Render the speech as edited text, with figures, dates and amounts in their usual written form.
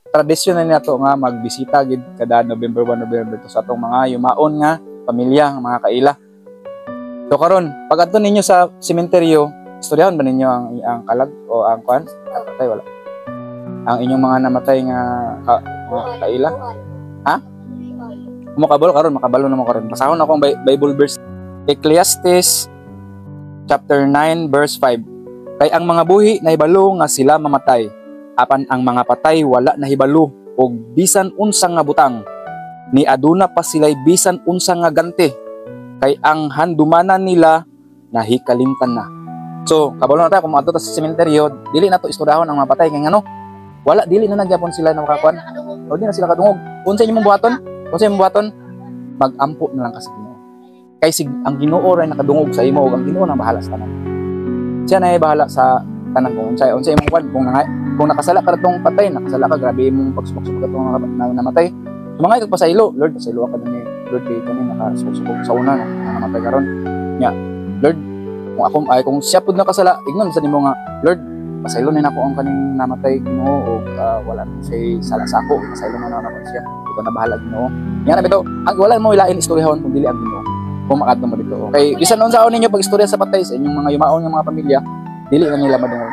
tradisyon na nato nga magbisita gid kada November 1, November 2 sa atong mga yumaon nga pamilya, mga kaila. So karon, pag adto ninyo sa sementeryo, istoryahan ba ninyo ang kalag o ang kwan? Patay wala. Ang inyong mga namatay nga mga kaila? Ha? Makabalo karon, makabalo na mo karon. Basahon ako ang Bible verse. Ecclesiastes chapter 9 verse 5. Kay ang mga buhi nahibalo nga sila mamatay, apan ang mga patay wala nahibalo, og bisan unsa nga butang ni aduna pa sila'y bisan unsa nga ganti, kay ang handumanan nila nahikalimtan na. So kabalo na ta kung adto ta sa sementeryo, dili na to istoryahon ang mga patay kay ngano wala, dili na nagyapon sila na makakuan o di na sila kadungog. Unsa imong buhaton? Unsa imong buhaton? Mag-ampo na lang ka sa Ginoo. Kay ang Ginoo ray nakadungog sa imo ug ang Ginoo nang bahala sa tanan. Siya na ay bahala sa tanan kung unsa imong kwan. Kung nakasala ka ratong patay, nakasala ka, grabe imong pagsubok-subok atong namatay. Mga ito pasaylo, Lord, pasaylo ka na ni Lord kay kani nakasubok sa una na namatay karon. Nya, Lord, kung siya pud nakasala, ignon sa nimo nga, Lord, pasaylo na nako ang kaning namatay Ginoo o wala na say sala sa ako, pasaylo na nako siya. Ikaw na bahala Ginoo. Nya na bitaw, ang wala mo ilain istoryahon kung dili ang Ginoo. Kung makadto mo dito. Okay, bisan unsaon ninyo pag istorya sa patay sa inyong mga yumaon nga mga pamilya, dili na nila madungog.